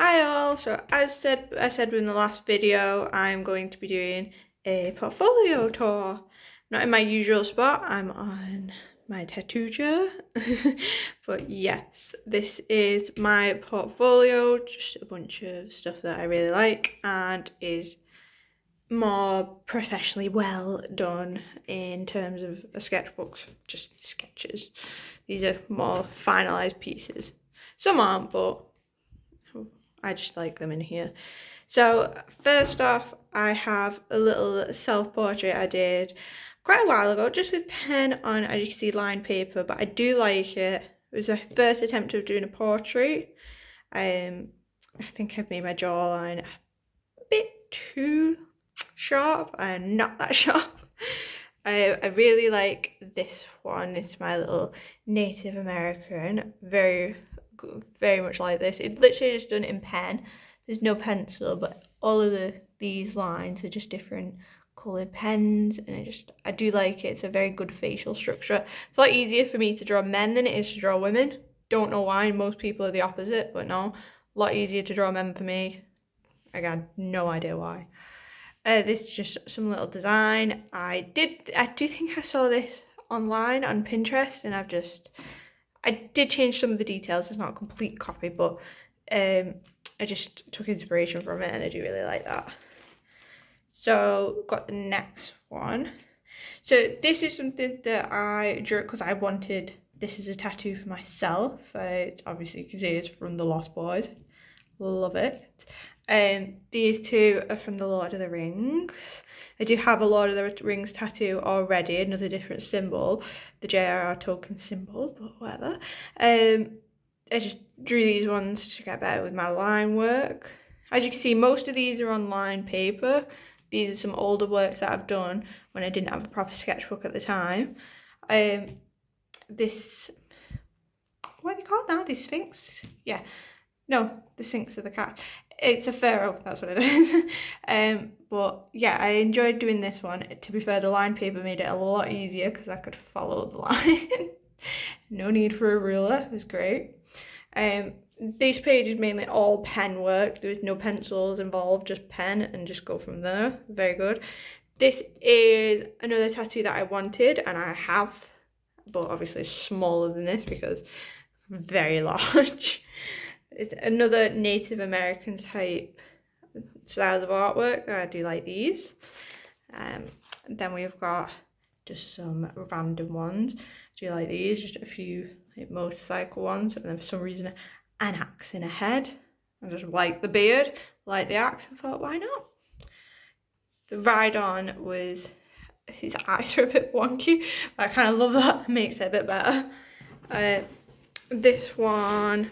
Hi all, so as I said in the last video, I'm going to be doing a portfolio tour. Not in my usual spot, I'm on my tattoo chair. But yes, this is my portfolio, just a bunch of stuff that I really like and is more professionally well done in terms of a sketchbook, just sketches. These are more finalised pieces. Some aren't, but I just like them in here. So first off, I have a little self-portrait I did quite a while ago, just with pen on, as you can see, lined paper, but I do like it. It was my first attempt of doing a portrait. I think I've made my jawline a bit too sharp and not that sharp. I really like this one. It's my little Native American, very much like this. It's literally just done in pen. There's no pencil, but all of these lines are just different coloured pens, and I do like it. It's a very good facial structure. It's a lot easier for me to draw men than it is to draw women. Don't know why. Most people are the opposite, but no, a lot easier to draw men for me. I got no idea why. This is just some little design. I do think I saw this online on Pinterest, and I did change some of the details. It's not a complete copy, but I just took inspiration from it, and I do really like that. So got the next one. So this is something that I drew because I wanted this as a tattoo for myself. It's obviously, you can see it's from the Lost Boys. Love it. These two are from the Lord of the Rings. I do have a Lord of the Rings tattoo already, another different symbol, the J.R.R. Tolkien symbol, but whatever. I just drew these ones to get better with my line work. As you can see, most of these are on lined paper. These are some older works that I've done when I didn't have a proper sketchbook at the time. This, what are they called now? The Sphinx? Yeah. No, the Sphinx of the cat. It's a pharaoh, that's what it is. But yeah, I enjoyed doing this one. To be fair, the lined paper made it a lot easier because I could follow the line. No need for a ruler, it was great. This page is mainly all pen work. There was no pencils involved, just pen, and just go from there. Very good. This is another tattoo that I wanted, and I have, but obviously smaller than this because I'm very large. It's another Native American type styles of artwork. I do like these. And then we've got just some random ones. I do like these, just a few like motorcycle ones, and then for some reason an axe in a head. I just like the beard, like the axe, and thought, why not? The ride-on was, his eyes are a bit wonky, but I kind of love that. It makes it a bit better. This one,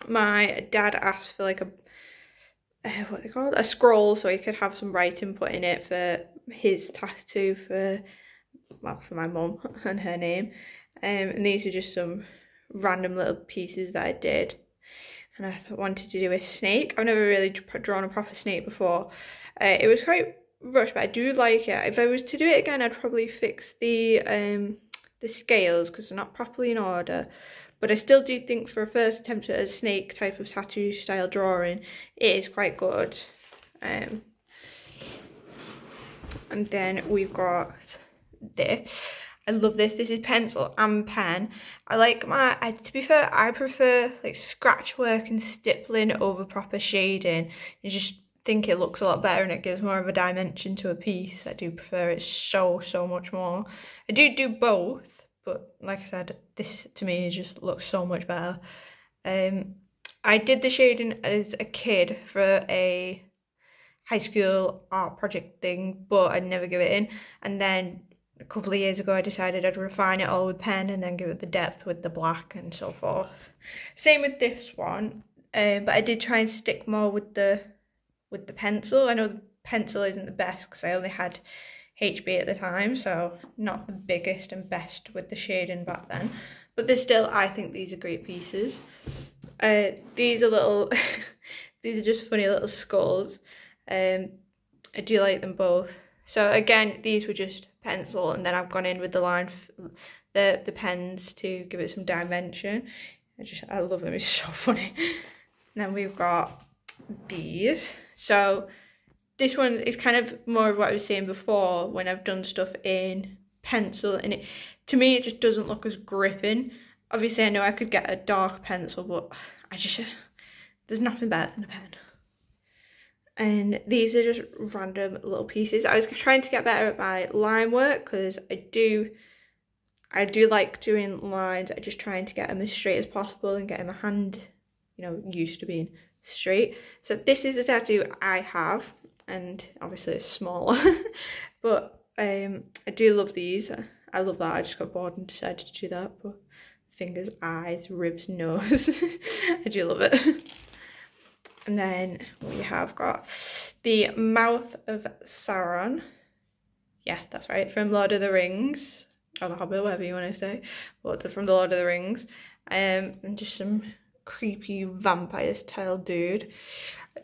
my dad asked for like what are they called? A scroll, so he could have some writing put in it for his tattoo for my mum and her name. And these are just some random little pieces that I did. And I wanted to do a snake. I've never really drawn a proper snake before. It was quite rushed, but I do like it. If I was to do it again, I'd probably fix the scales because they're not properly in order. But I still do think for a first attempt at a snake type of tattoo style drawing, it is quite good. And then we've got this. I love this. This is pencil and pen. I like to be fair, I prefer like scratch work and stippling over proper shading. I just think it looks a lot better and it gives more of a dimension to a piece. I do prefer it so much more. I do both. But like I said, this to me just looks so much better. I did the shading as a kid for a high school art project thing, but I'd never give it in. And then a couple of years ago, I decided I'd refine it all with pen and then give it the depth with the black and so forth. Same with this one, but I did try and stick more with the pencil. I know the pencil isn't the best because I only had HB at the time, so not the biggest and best with the shading back then, but they're still, I think these are great pieces. These are little these are just funny little skulls. I do like them both. So again, these were just pencil, and then I've gone in with the line, the pens to give it some dimension. I love them, it's so funny. And then we've got these. So this one is kind of more of what I was saying before when I've done stuff in pencil, and it, to me, it just doesn't look as gripping. Obviously, I know I could get a dark pencil, but there's nothing better than a pen. And these are just random little pieces. I was trying to get better at my line work because I do like doing lines. I'm just trying to get them as straight as possible and getting my hand, you know, used to being straight. So this is the tattoo I have, and obviously it's smaller, but I do love these. I love that. I just got bored and decided to do that. But fingers, eyes, ribs, nose. I do love it. And then we have got the Mouth of Sauron. Yeah, that's right, from Lord of the Rings, or The Hobbit, whatever you want to say, but they're from the Lord of the Rings. And just some creepy vampire style dude.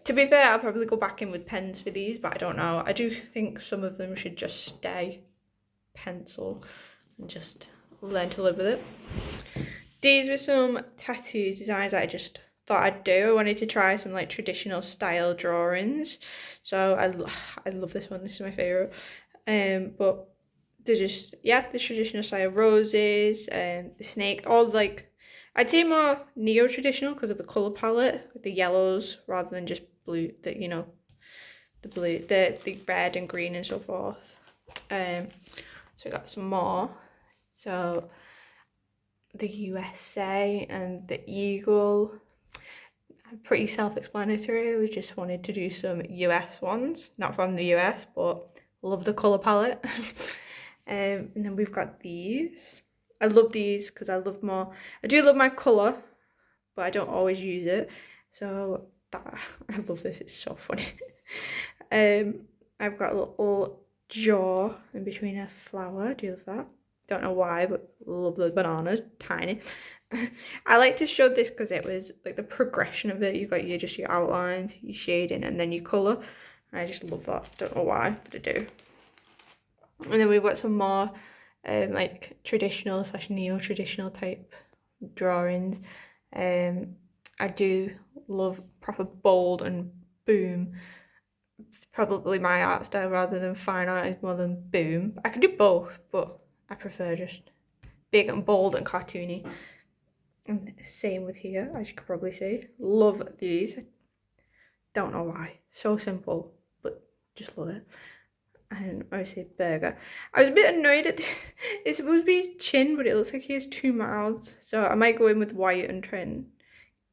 To be fair, I'll probably go back in with pens for these, but I don't know. I do think some of them should just stay pencil and just learn to live with it. These were some tattoo designs that I just thought I'd do. I wanted to try some like traditional style drawings. So I love this one. This is my favourite. But they're just, yeah, the traditional style roses and the snake, all like, I'd say more neo-traditional because of the colour palette, with the yellows rather than just blue, the, you know, the blue, the red and green and so forth. So we got some more. So the USA and the eagle, pretty self-explanatory. We just wanted to do some US ones, not from the US, but love the colour palette. And then we've got these. I love these because I do love my colour, but I don't always use it. So I love this, it's so funny. I've got a little jaw in between a flower. Do you love that? Don't know why, but love the bananas, tiny. I like to show this because it was like the progression of it. You've got your outlines, your shading, and then your colour. I just love that. Don't know why, but I do. And then we've got some more like traditional / neo-traditional type drawings. I do love proper bold and boom. It's probably my art style rather than fine art is more than boom. I can do both, but I prefer just big and bold and cartoony. And same with here, as you could probably see. Love these. Don't know why. So simple, but just love it. And obviously burger. I was a bit annoyed at this. It's supposed to be chin, but it looks like he has 2 mouths. So I might go in with white and try and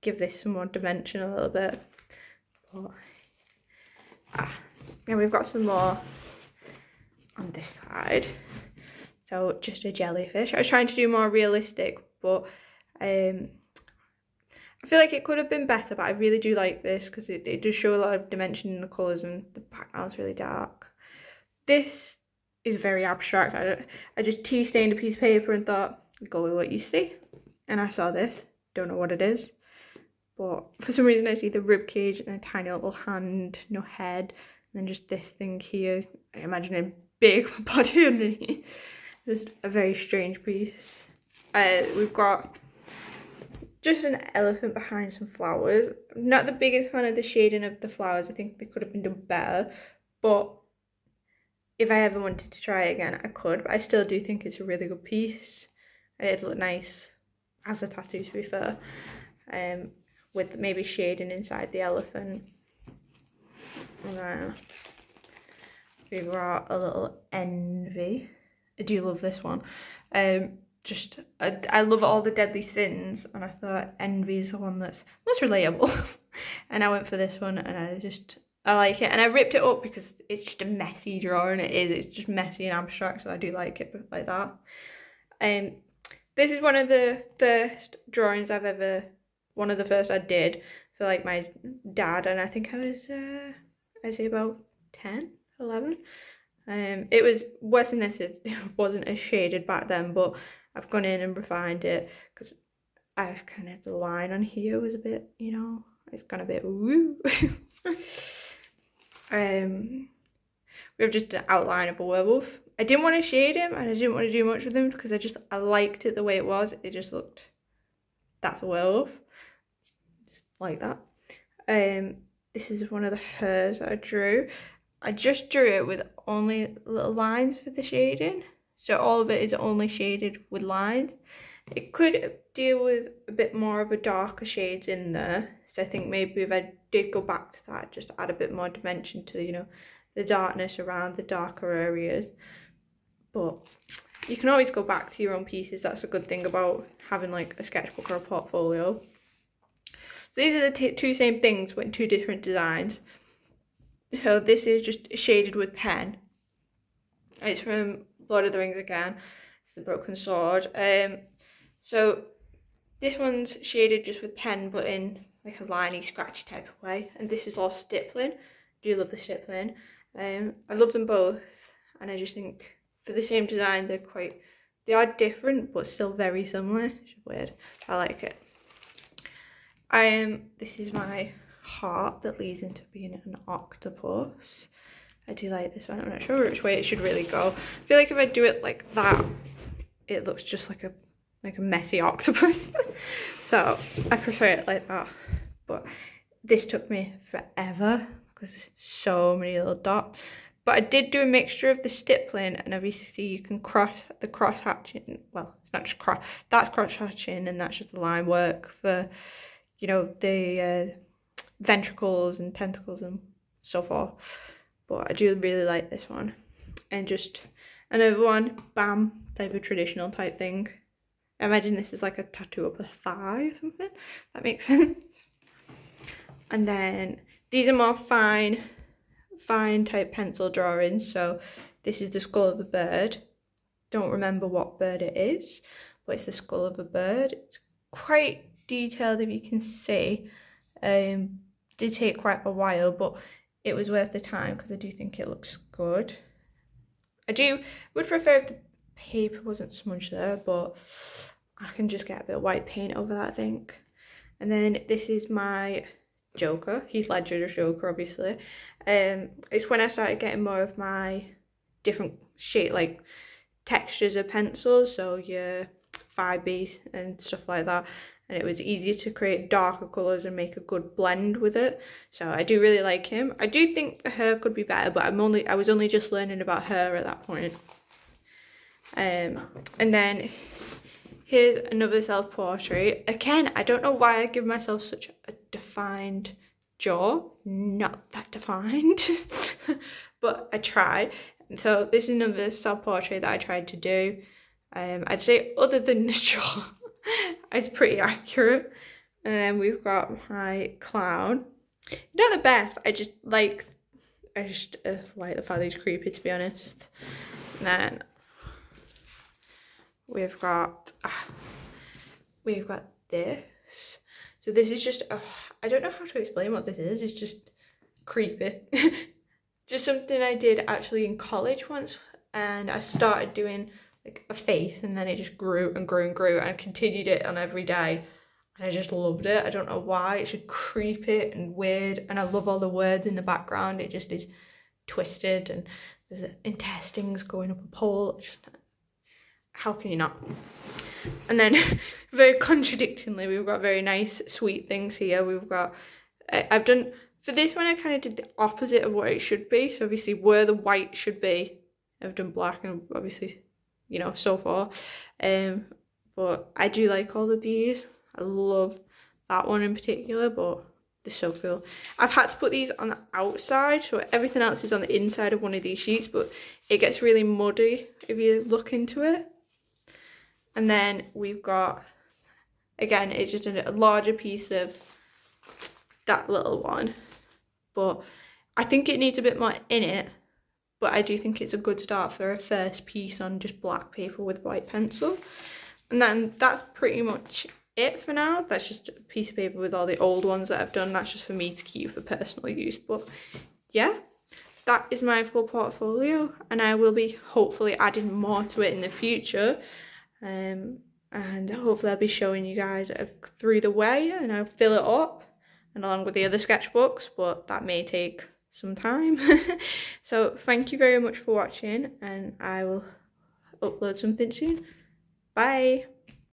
give this some more dimension a little bit. But yeah, we've got some more on this side. So just a jellyfish. I was trying to do more realistic, but I feel like it could have been better, but I really do like this because it does show a lot of dimension in the colours and the background's really dark. This is very abstract. I just tea stained a piece of paper and thought, go with what you see. And I saw this. Don't know what it is. But for some reason I see the rib cage and a tiny little hand, no head. And then just this thing here. I imagine a big body underneath. Just a very strange piece. We've got just an elephant behind some flowers. I'm not the biggest fan of the shading of the flowers. I think they could have been done better. But if I ever wanted to try it again, I could. But I still do think it's a really good piece. It'd look nice as a tattoo, to be fair. With maybe shading inside the elephant. And then we've got a little envy. I do love this one. I love all the deadly sins, and I thought envy is the one that's most relatable. And I went for this one, and I like it. And I ripped it up because it's just a messy drawing. It's just messy and abstract, so I do like it like that. This is one of the first drawings one of the first I did for like my dad, and I think I was I'd say about 10, 11. It was worse than this. It wasn't as shaded back then, but I've gone in and refined it because I've kind of, the line on here was a bit, you know, it's gone a bit woo. We have just an outline of a werewolf. I didn't want to shade him and I didn't want to do much with him because I liked it the way it was. It just looked, that's a werewolf. Just like that. This is one of the hers I drew. I just drew it with only little lines for the shading. So all of it is only shaded with lines. It could deal with a bit more of a darker shades in there. So I think maybe if I did go back to that, just add a bit more dimension to, you know, the darkness around the darker areas. But you can always go back to your own pieces. That's a good thing about having like a sketchbook or a portfolio. So these are the two same things but in two different designs. So this is just shaded with pen. It's from Lord of the Rings again. It's the Broken Sword. So this one's shaded just with pen but in like a liney, scratchy type of way. And this is all stippling. I do love the stippling. I love them both, and I just think for the same design they are different but still very similar. It's weird. I like it. This is my heart that leads into being an octopus. I do like this one. I'm not sure which way it should really go. I feel like if I do it like that, it looks just like a messy octopus. So I prefer it like that. But this took me forever because there's so many little dots. But I did do a mixture of the stippling, and obviously you can cross the cross hatching. Well, it's not just cross. That's cross hatching, and that's just the line work for, you know, the ventricles and tentacles and so forth. But I do really like this one. And just another one, bam, type of traditional type thing. I imagine this is like a tattoo up a thigh or something. That makes sense. And then these are more fine type pencil drawings. So this is the skull of a bird. Don't remember what bird it is, but it's the skull of a bird. It's quite detailed, if you can see. Did take quite a while, but it was worth the time because I do think it looks good. Would prefer if the paper wasn't smudged there, but I can just get a bit of white paint over that, I think. And then this is my Joker, Heath Ledger's Joker, obviously. It's when I started getting more of my different shade, like textures of pencils, so your 5Bs and stuff like that. And it was easier to create darker colours and make a good blend with it. So I do really like him. I do think the hair could be better, but I was only just learning about her at that point. And then here's another self-portrait. Again, I don't know why I give myself such a defined jaw. Not that defined, but I tried. So this is another self-portrait that I tried to do. I'd say other than the jaw, it's pretty accurate. And then we've got my clown. Not the best. I just like the fact that he's creepy, to be honest. And then we've got this. So this is just I don't know how to explain what this is. It's just creepy. Just something I did actually in college once, and I started doing like a face, and then it just grew and grew and grew, and I continued it on every day, and I just loved it. I don't know why. It's just creepy and weird, and I love all the words in the background. It just is twisted, and there's intestines going up a pole. How can you not? And then very contradictingly, we've got very nice sweet things here. We've got for this one I kind of did the opposite of what it should be. So obviously where the white should be, I've done black, and obviously, you know, so far. But I do like all of these. I love that one in particular, but they're so cool. I've had to put these on the outside, so everything else is on the inside of one of these sheets, but it gets really muddy if you look into it. And then we've got, again, it's just a larger piece of that little one, but I think it needs a bit more in it, but I do think it's a good start for a first piece on just black paper with white pencil. And then that's pretty much it for now. That's just a piece of paper with all the old ones that I've done. That's just for me to keep for personal use. But yeah, that is my full portfolio, and I will be hopefully adding more to it in the future. And hopefully I'll be showing you guys through the way, and I'll fill it up and along with the other sketchbooks, but that may take some time. So thank you very much for watching, and I will upload something soon. Bye.